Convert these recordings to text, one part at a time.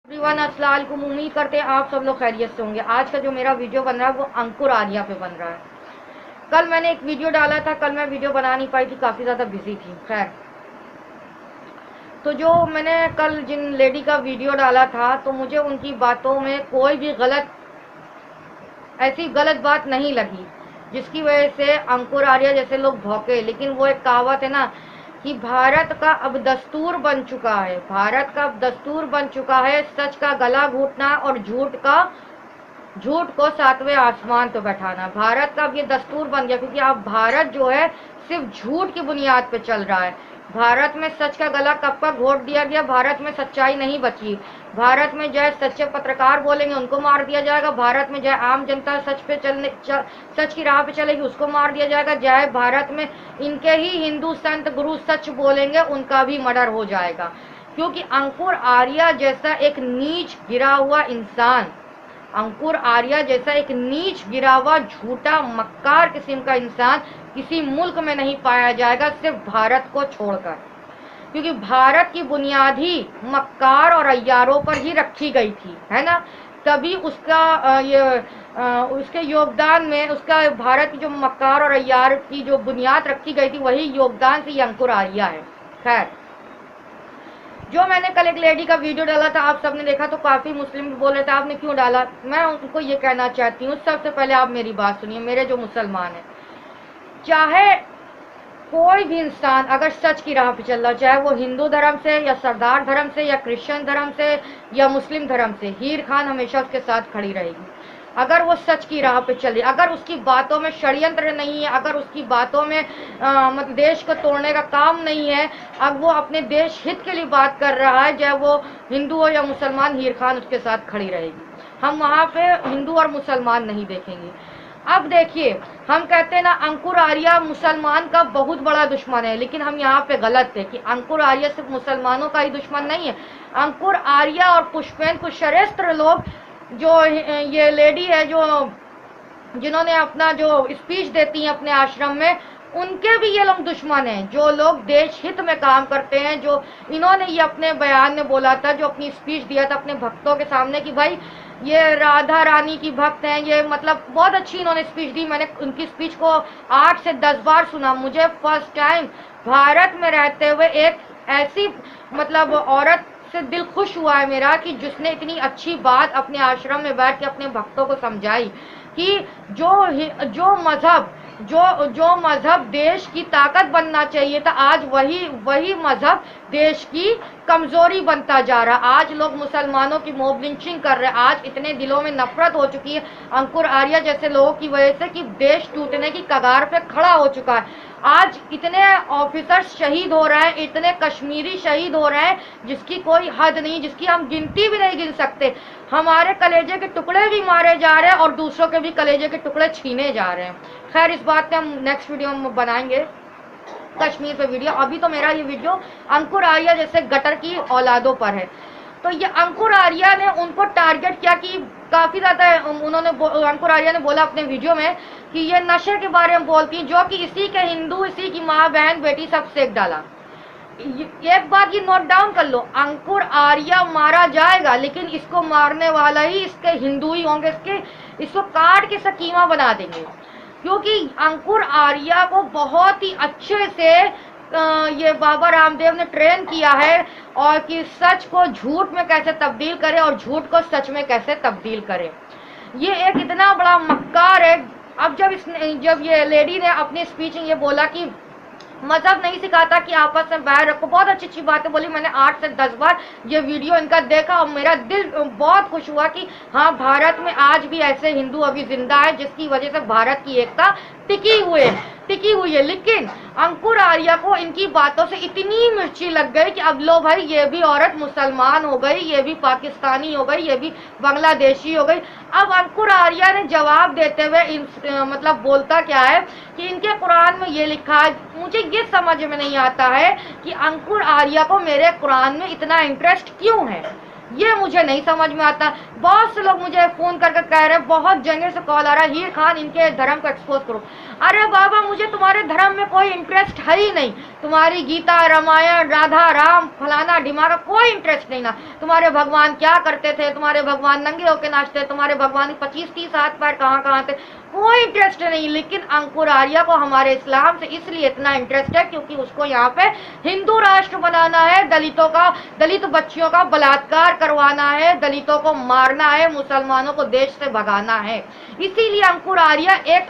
Everyone अस्सलाम वालेकुम। उम्मीद करते हैं आप सब लोग खैरियत से होंगे। आज का जो मेरा वीडियो बन रहा है वो अंकुर आर्या पे बन रहा है। कल मैंने एक वीडियो डाला था, कल मैं वीडियो बना नहीं पाई थी, काफ़ी ज़्यादा बिजी थी। खैर, तो जो मैंने कल जिन लेडी का वीडियो डाला था तो मुझे उनकी बातों में कोई भी ऐसी गलत बात नहीं लगी जिसकी वजह से अंकुर आर्या जैसे लोग भौंके। लेकिन वो एक कहावत है ना कि भारत का अब दस्तूर बन चुका है, भारत का अब दस्तूर बन चुका है सच का गला घोटना और झूठ को सातवें आसमान पे बैठाना। भारत का अब ये दस्तूर बन गया, क्योंकि अब भारत जो है सिर्फ झूठ की बुनियाद पे चल रहा है। भारत में सच का गला कब का घोट दिया गया, भारत में सच्चाई नहीं बची। भारत में जो सच्चे पत्रकार बोलेंगे उनको मार दिया जाएगा, भारत में जो आम जनता सच की राह पे चलेगी उसको मार दिया जाएगा, चाहे भारत में इनके ही हिंदू संत गुरु सच बोलेंगे उनका भी मर्डर हो जाएगा। क्योंकि अंकुर आर्या जैसा एक नीच गिरा हुआ इंसान, अंकुर आर्या जैसा एक नीच गिरा हुआ झूठा मक्कार किस्म का इंसान किसी मुल्क में नहीं पाया जाएगा, सिर्फ भारत को छोड़कर। क्योंकि भारत की बुनियाद ही मक्कार और अय्यारों पर ही रखी गई थी, है ना। तभी उसका उसके योगदान में उसका भारत की जो मक्कार और अय्यार की जो बुनियाद रखी गई थी वही योगदान से अंकुर आर्या है। खैर, जो मैंने कल एक लेडी का वीडियो डाला था, आप सबने देखा तो काफ़ी मुस्लिम भी बोल रहे थे आपने क्यों डाला। मैं उनको ये कहना चाहती हूँ, सबसे पहले आप मेरी बात सुनिए, मेरे जो मुसलमान हैं, चाहे कोई भी इंसान अगर सच की राह पे चल रहा, चाहे वो हिंदू धर्म से या सरदार धर्म से या क्रिश्चियन धर्म से या मुस्लिम धर्म से, हीर खान हमेशा उसके साथ खड़ी रहेगी। अगर वो सच की राह पे चले, अगर उसकी बातों में षड्यंत्र नहीं है, अगर उसकी बातों में मतलब देश को तोड़ने का काम नहीं है, अब वो अपने देश हित के लिए बात कर रहा है, चाहे वो हिंदू हो या मुसलमान, हीर खान उसके साथ खड़ी रहेगी। हम वहाँ पे हिंदू और मुसलमान नहीं देखेंगे। अब देखिए, हम कहते हैं ना अंकुर आर्या मुसलमान का बहुत बड़ा दुश्मन है, लेकिन हम यहाँ पे गलत थे कि अंकुर आर्या सिर्फ मुसलमानों का ही दुश्मन नहीं है। अंकुर आर्या और पुष्पेन कुछ षड्यंत्र लोग, जो ये लेडी है जो जिन्होंने अपना जो स्पीच देती हैं अपने आश्रम में, उनके भी ये लोग दुश्मन हैं। जो लोग देश हित में काम करते हैं, जो इन्होंने ये अपने बयान में बोला था, जो अपनी स्पीच दिया था अपने भक्तों के सामने कि भाई ये राधा रानी की भक्त हैं, ये मतलब बहुत अच्छी इन्होंने स्पीच दी। मैंने उनकी स्पीच को 8 से 10 बार सुना। मुझे फर्स्ट टाइम भारत में रहते हुए एक ऐसी मतलब औरत से दिल खुश हुआ है मेरा कि जिसने इतनी अच्छी बात अपने आश्रम में बैठ के अपने भक्तों को समझाई कि जो मजहब देश की ताकत बनना चाहिए था, आज वही मजहब देश की कमजोरी बनता जा रहा। आज लोग मुसलमानों की मॉब लिंचिंग कर रहे हैं। आज इतने दिलों में नफरत हो चुकी है अंकुर आर्या जैसे लोगों की वजह से कि देश टूटने की कगार पे खड़ा हो चुका है। आज इतने ऑफिसर्स शहीद हो रहे हैं, इतने कश्मीरी शहीद हो रहे हैं जिसकी कोई हद नहीं, जिसकी हम गिनती भी नहीं गिन सकते। हमारे कलेजे के टुकड़े भी मारे जा रहे हैं और दूसरों के भी कलेजे के टुकड़े छीने जा रहे हैं। खैर, इस बात पे हम नेक्स्ट वीडियो में बनाएंगे, कश्मीर पे वीडियो। अभी तो मेरा ये वीडियो अंकुर आर्या जैसे गटर की औलादों पर है। तो ये अंकुर आर्या ने उनको टारगेट किया कि काफ़ी ज़्यादा अंकुर आर्या ने बोला अपने वीडियो में कि ये नशे के बारे में बोलती हैं, जो कि इसी के हिंदू, इसी की माँ बहन बेटी सब सेक डाला। एक बात ये नोट डाउन कर लो, अंकुर आर्या मारा जाएगा लेकिन इसको मारने वाला ही इसके हिंदू ही होंगे, इसको काट के सकीमा बना देंगे। क्योंकि अंकुर आर्या को बहुत ही अच्छे से ये बाबा रामदेव ने ट्रेन किया है और कि सच को झूठ में कैसे तब्दील करे और झूठ को सच में कैसे तब्दील करे। ये एक इतना बड़ा मक्कार है। अब जब ये लेडी ने अपनी स्पीच में ये बोला कि मजहब नहीं सिखाता कि आपस में बैर रखो, बहुत अच्छी अच्छी बातें बोली। मैंने 8 से 10 बार ये वीडियो इनका देखा और मेरा दिल बहुत खुश हुआ कि हाँ, भारत में आज भी ऐसे हिंदू अभी जिंदा है जिसकी वजह से भारत की एकता टिकी हुई है। लेकिन अंकुर आर्या को इनकी बातों से इतनी मिर्ची लग गई कि अब लो भाई, ये भी औरत मुसलमान हो गई, ये भी पाकिस्तानी हो गई, ये भी बांग्लादेशी हो गई। अब अंकुर आर्या ने जवाब देते हुए मतलब बोलता क्या है कि इनके कुरान में ये लिखा है। मुझे ये समझ में नहीं आता है कि अंकुर आर्या को मेरे कुरान में इतना इंटरेस्ट क्यों है। ये मुझे नहीं समझ में आता। बहुत से लोग मुझे फ़ोन करके कह रहे हैं, बहुत जगह से कॉल आ रहा है, हीर खान इनके धर्म को एक्सपोज करो। अरे बाबा, मुझे तुम्हारे धर्म में कोई इंटरेस्ट है ही नहीं। तुम्हारी गीता, रामायण, राधा, राम, फलाना ढिमाका कोई इंटरेस्ट नहीं ना। तुम्हारे भगवान क्या करते थे, तुम्हारे भगवान नंगे होके नाचते, तुम्हारे भगवान 25-30 हाथ पैर कहाँ कहाँ थे, कोई इंटरेस्ट नहीं। लेकिन अंकुर आर्या को हमारे इस्लाम से इसलिए इतना इंटरेस्ट है क्योंकि उसको यहाँ पे हिंदू राष्ट्र बनाना है, दलित बच्चियों का बलात्कार करवाना है, दलितों को मारना है, मुसलमानों को देश से भगाना है। इसीलिए अंकुर आर्या एक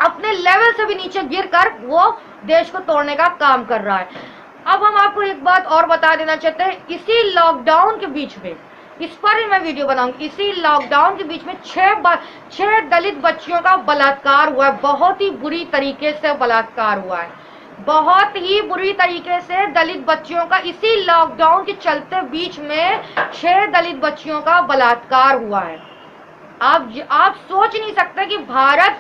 अपने लेवल से भी नीचे गिरकर वो देश को तोड़ने का काम कर रहा है। अब हम आपको एक बात और बता देना चाहते हैं, इसी लॉकडाउन के बीच में, इस पर ही मैं वीडियो बनाऊंगी, इसी लॉकडाउन के बीच में 6 दलित बच्चियों का बलात्कार हुआ है। बहुत ही बुरी तरीके से बलात्कार हुआ है, बहुत ही बुरी तरीके से दलित बच्चियों का इसी लॉकडाउन के चलते बीच में 6 दलित बच्चियों का बलात्कार हुआ है। आप सोच नहीं सकते कि भारत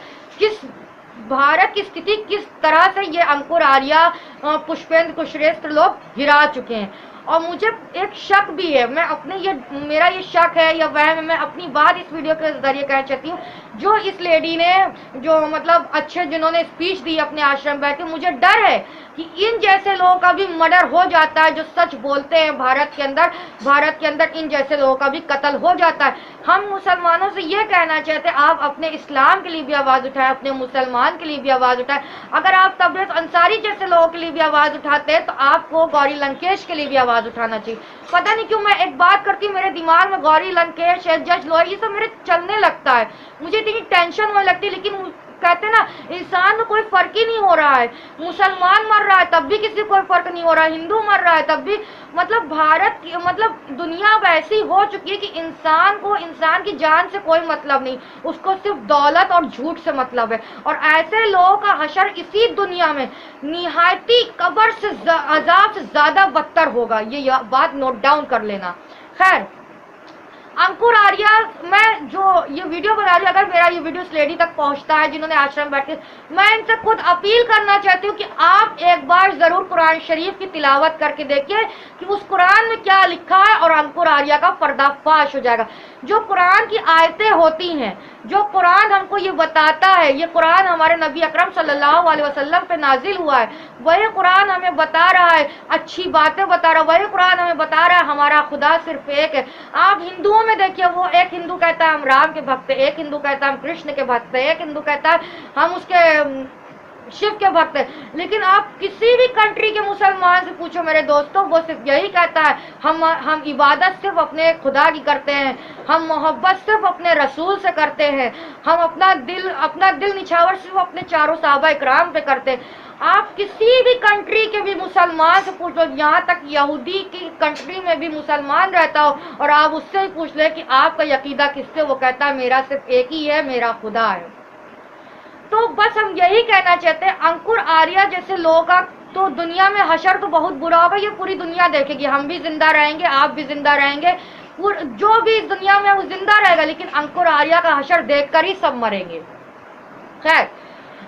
की स्थिति किस तरह से ये अंकुर आर्या, पुष्पेंद्र कुशरेष्ठ लोग गिरा चुके हैं। और मुझे एक शक भी है, मेरा ये शक है या वह, मैं अपनी बात इस वीडियो के जरिए कहना चाहती हूँ। जो इस लेडी ने जो मतलब जिन्होंने स्पीच दी अपने आश्रम बैठ के, मुझे डर है कि इन जैसे लोगों का भी मर्डर हो जाता है जो सच बोलते हैं। भारत के अंदर इन जैसे लोगों का भी कत्ल हो जाता है। हम मुसलमानों से ये कहना चाहते हैं, आप अपने इस्लाम के लिए भी आवाज़ उठाएं, अपने मुसलमान के लिए भी आवाज़ उठाएं। अगर आप तबरेज़ अंसारी जैसे लोगों के लिए भी आवाज़ उठाते हैं तो आपको गौरी लंकेश के लिए भी आवाज़ उठाना चाहिए। पता नहीं क्यों मैं एक बात करती हूँ, मेरे दिमाग में गौरी लंकेश, जज लोअर, ये सब मेरे चलने लगता है, मुझे इतनी टेंशन होने लगती है। लेकिन कहते हैं ना, इंसान में कोई फर्क ही नहीं हो रहा है। मुसलमान मर रहा है तब भी किसी कोई फर्क नहीं हो रहा है, हिंदू मर रहा है तब भी। मतलब दुनिया वैसी हो चुकी है कि इंसान की जान से कोई मतलब नहीं, उसको सिर्फ दौलत और झूठ से मतलब है। और ऐसे लोगों का हशर इसी दुनिया में निहायती कब्र से अजाब से ज्यादा बदतर होगा। ये बात नोट डाउन कर लेना। खैर, अंकुर आर्या, मैं जो ये वीडियो बना रही हूँ, अगर मेरा ये वीडियो उस लेडी तक पहुंचता है जिन्होंने आश्रम बैठ के, मैं इनसे खुद अपील करना चाहती हूँ कि आप एक बार जरूर कुरान शरीफ की तिलावत करके देखिए कि उस कुरान में क्या लिखा है, और अंकुर आर्या का पर्दाफाश हो जाएगा। जो कुरान की आयतें होती हैं, जो कुरान हमको ये बताता है, ये कुरान हमारे नबी अकरम सल्लल्लाहु अलैहि वसल्लम पे नाजिल हुआ है, वही कुरान हमें बता रहा है, अच्छी बातें बता रहा है, वही कुरान हमें बता रहा है हमारा खुदा सिर्फ एक है। आप हिंदुओं में देखिए, वो एक हिंदू कहता है हम राम के भक्त हैं, एक हिंदू कहता है हम कृष्ण के भक्त हैं, एक हिंदू कहता है हम उसके शिव के भक्त है। लेकिन आप किसी भी कंट्री के मुसलमान से पूछो मेरे दोस्तों, वो सिर्फ यही कहता है हम इबादत सिर्फ अपने खुदा की करते हैं, हम मोहब्बत सिर्फ अपने रसूल से करते हैं, हम अपना दिल निछावर सिर्फ अपने चारों साहबा इकराम पे करते हैं। आप किसी भी कंट्री के भी मुसलमान से पूछ लो, यहाँ तक यहूदी की कंट्री में भी मुसलमान रहता हो, और आप उससे ही पूछ ले कि आपका यकीदा किससे, वो कहता है मेरा सिर्फ एक ही है, मेरा खुदा है। तो बस हम यही कहना चाहते हैं, अंकुर आर्या जैसे लोगों का तो दुनिया में हशर तो बहुत बुरा होगा, ये पूरी दुनिया देखेगी। हम भी जिंदा रहेंगे, आप भी जिंदा रहेंगे, जो भी इस दुनिया में वो जिंदा रहेगा, लेकिन अंकुर आर्या का हशर देखकर ही सब मरेंगे। खैर,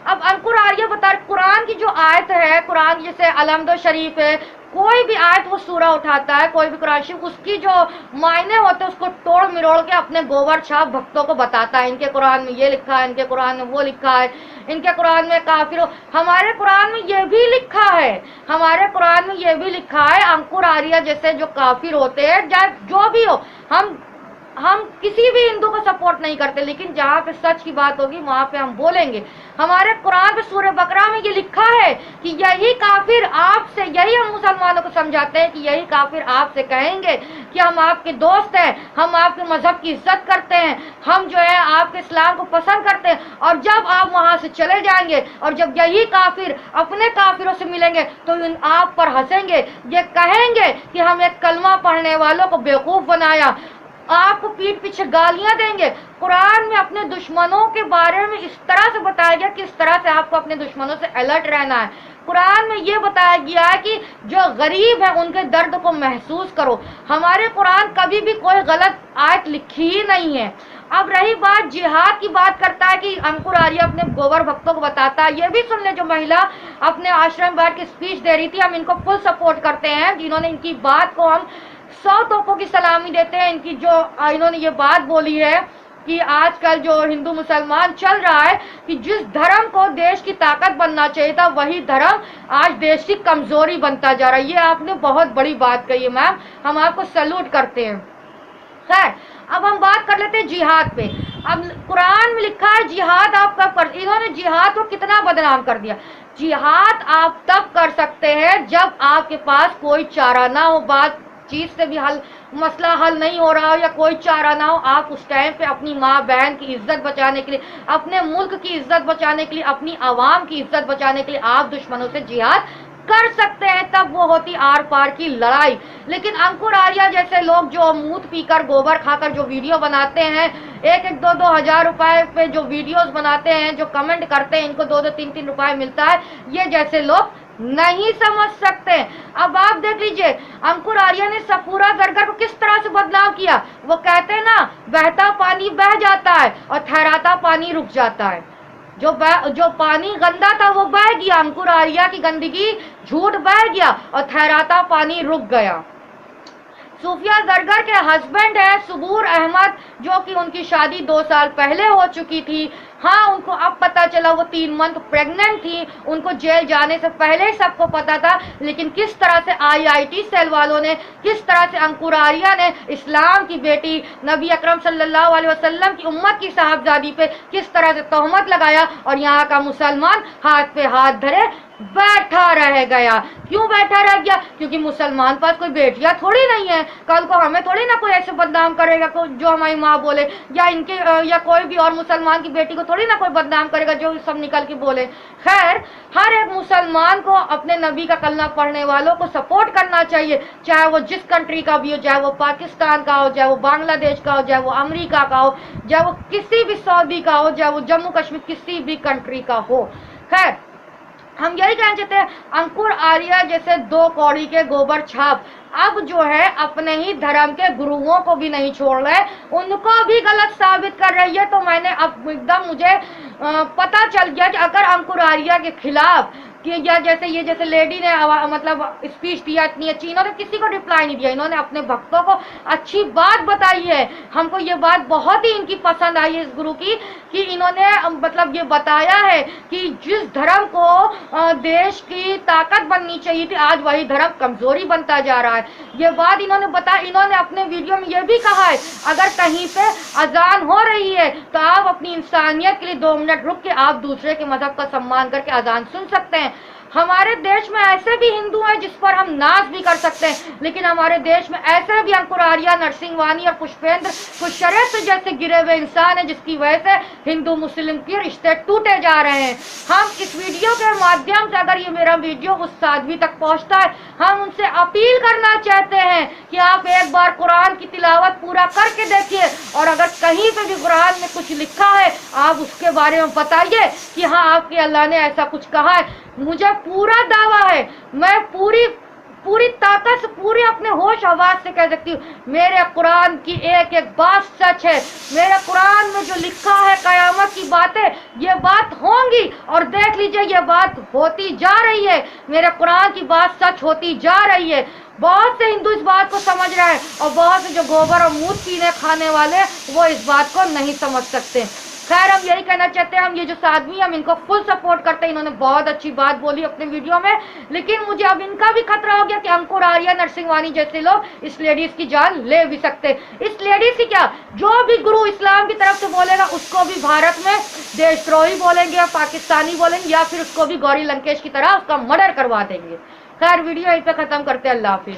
अब अंकुर आर्या बता, कुरान की जो आयत है, कुरान जैसे अलहमद शरीफ है, कोई भी आयत वो सूरा उठाता है, कोई भी कुरान शरीफ, उसकी जो मायने होते हैं उसको तोड़ मिरोड़ के अपने गोबर छाप भक्तों को बताता है। इनके कुरान में ये लिखा है, इनके कुरान में वो लिखा है, इनके कुरान में काफिर हो, हमारे कुरान में ये भी लिखा है, हमारे कुरान में ये भी लिखा है अंकुर आर्या जैसे जो काफिर होते हैं, जो भी हो, हम किसी भी हिंदू को सपोर्ट नहीं करते, लेकिन जहाँ पे सच की बात होगी वहाँ पे हम बोलेंगे। हमारे कुरान में सूरह बकरा में ये लिखा है कि यही काफिर आपसे, यही हम मुसलमानों को समझाते हैं कि यही काफिर आपसे कहेंगे कि हम आपके दोस्त हैं, हम आपके मजहब की इज्जत करते हैं, हम जो है आपके इस्लाम को पसंद करते हैं। और जब आप वहाँ से चले जाएंगे और जब यही काफिर अपने काफिरों से मिलेंगे तो आप पर हंसेंगे, ये कहेंगे कि हम एक कलमा पढ़ने वालों को बेवकूफ़ बनाया, आपको पीठ पीछे गालियां देंगे। कुरान में अपने दुश्मनों के बारे में इस तरह से बताया गया कि इस तरह से आपको अपने दुश्मनों से अलर्ट रहना है। कुरान में ये बताया गया है कि जो गरीब है उनके दर्द को महसूस करो। हमारे कुरान कभी भी कोई गलत आयत लिखी ही नहीं है। अब रही बात जिहाद की, बात करता है कि अंकुर आर्या अपने गोबर भक्तों को बताता है, ये भी सुन ले, जो महिला अपने आश्रम बैठ के स्पीच दे रही थी, हम इनको फुल सपोर्ट करते हैं, जिन्होंने इनकी बात को हम 100 तोपों की सलामी देते हैं। इनकी जो इन्होंने ये बात बोली है कि आजकल जो हिंदू मुसलमान चल रहा है कि जिस धर्म को देश की ताकत बनना चाहिए था, वही धर्म आज देश की कमजोरी बनता जा रहा है। ये आपने बहुत बड़ी बात कही है मैम, हम आपको सैल्यूट करते हैं। खैर, अब हम बात कर लेते हैं जिहाद पे। अब कुरान में लिखा है जिहाद आप कब कर, इन्होंने जिहाद को कितना बदनाम कर दिया। जिहाद आप तब कर सकते हैं जब आपके पास कोई चारा ना हो, बात चीज से भी मसला हल नहीं हो रहा हो या कोई चारा ना हो। आप उस टाइम पे अपनी माँ बहन की इज्जत बचाने के लिए, अपने मुल्क की इज्जत बचाने के लिए, अपनी आवाम की इज्जत बचाने के लिए आप दुश्मनों से जिहाद कर सकते हैं, तब वो होती आर पार की लड़ाई। लेकिन अंकुर आर्या जैसे लोग जो मूत पीकर गोबर खाकर जो वीडियो बनाते हैं, 1-2 हजार रुपए पे जो वीडियोस बनाते हैं, जो कमेंट करते हैं, इनको 2-2 3-3 रुपए मिलता है, ये जैसे लोग नहीं समझ सकते। अब आप देख लीजिए अंकुर आर्या ने सफूरा जरगर को किस तरह से बदलाव किया। वो कहते हैं ना, बहता पानी बह जाता है और ठहराता पानी रुक जाता है। जो पानी गंदा था वो बह गया, अंकुर आर्या की गंदगी झूठ बह गया और ठहराता पानी रुक गया। सूफिया जरगर के हस्बैंड है सुबूर अहमद, जो कि उनकी शादी 2 साल पहले हो चुकी थी। हाँ, उनको अब पता चला वो 3 मंथ प्रेग्नेंट थी, उनको जेल जाने से पहले ही सबको पता था। लेकिन किस तरह से IIT सेल वालों ने, किस तरह से अंकुर आर्या ने इस्लाम की बेटी नबी अकरम सल्लल्लाहु अलैहि वसल्लम की उम्मत की साहबजादी पे किस तरह से तोहमत लगाया और यहाँ का मुसलमान हाथ पे हाथ धरे बैठा रह गया। क्यों बैठा रह गया? क्योंकि मुसलमान पास कोई बेटियां थोड़ी नहीं है, कल को हमें थोड़ी ना कोई ऐसे बदनाम करेगा जो हमारी माँ बोले, या इनके या कोई भी और मुसलमान की बेटी को थोड़ी ना कोई बदनाम करेगा जो सब निकल के बोले। खैर, हर एक मुसलमान को अपने नबी का कलमा पढ़ने वालों को सपोर्ट करना चाहिए, चाहे वो जिस कंट्री का भी हो, चाहे वो पाकिस्तान का हो, चाहे वो बांग्लादेश का हो, चाहे वो अमेरिका का हो, चाहे वो किसी भी सऊदी का हो, चाहे वो जम्मू कश्मीर किसी भी कंट्री का हो। खैर, हम यही कहना चाहते हैं, अंकुर आर्या जैसे 2 कौड़ी के गोबर छाप अब जो है अपने ही धर्म के गुरुओं को भी नहीं छोड़ रहे, उनको भी गलत साबित कर रही है। तो मैंने अब एकदम मुझे पता चल गया कि अगर अंकुर आर्या के खिलाफ कि या जैसे लेडी ने मतलब स्पीच दिया इतनी अच्छी, इन्होंने किसी को रिप्लाई नहीं दिया, इन्होंने अपने भक्तों को अच्छी बात बताई है। हमको ये बात बहुत ही इनकी पसंद आई है इस गुरु की, कि इन्होंने मतलब ये बताया है कि जिस धर्म को देश की ताकत बननी चाहिए थी, आज वही धर्म कमजोरी बनता जा रहा है। ये बात इन्होंने बताया। इन्होंने अपने वीडियो में ये भी कहा है, अगर कहीं पे अजान हो रही है तो आप अपनी इंसानियत के लिए 2 मिनट रुक के आप दूसरे के मजहब का सम्मान करके अजान सुन सकते हैं। हमारे देश में ऐसे भी हिंदू हैं जिस पर हम नाज भी कर सकते हैं, लेकिन हमारे देश में ऐसे भी अंकुर आर्या, नरसिंह वानी और पुष्पेंद्र कुछ शरीयत जैसे गिरे हुए इंसान हैं, जिसकी वजह से हिंदू मुस्लिम के रिश्ते टूटे जा रहे हैं। हम इस वीडियो के माध्यम से, अगर ये मेरा वीडियो उस साध्वी तक पहुंचता है, हम उनसे अपील करना चाहते हैं कि आप एक बार कुरान की तिलावत पूरा करके देखिए, और अगर कहीं पे भी कुरान में कुछ लिखा है आप उसके बारे में बताइए कि हाँ आपके अल्लाह ने ऐसा कुछ कहा है। मुझे पूरा दावा है, मैं पूरी ताकत से, पूरे अपने होश आवाज से कह सकती हूँ, मेरे कुरान की एक एक बात सच है। मेरे कुरान में जो लिखा है कयामत की बातें, ये बात होंगी, और देख लीजिए ये बात होती जा रही है। मेरे कुरान की बात सच होती जा रही है। बहुत से हिंदू इस बात को समझ रहे हैं, और बहुत से जो गोबर और मूत पीने खाने वाले वो इस बात को नहीं समझ सकते। खैर, हम यही कहना चाहते हैं, हम ये जो साध्वी हम इनको फुल सपोर्ट करते हैं। इन्होंने बहुत अच्छी बात बोली अपने वीडियो में, लेकिन मुझे अब इनका भी खतरा हो गया कि अंकुर आर्या, नरसिंह वानी जैसे लोग इस लेडीज की जान ले भी सकते। इस लेडीज की क्या, जो भी गुरु इस्लाम की तरफ से बोलेगा उसको भी भारत में देशद्रोही बोलेंगे या पाकिस्तानी बोलेंगे, या फिर उसको भी गौरी लंकेश की तरह उसका मर्डर करवा देंगे। खैर, वीडियो यहीं पे खत्म करते हैं। अल्लाह हाफिज।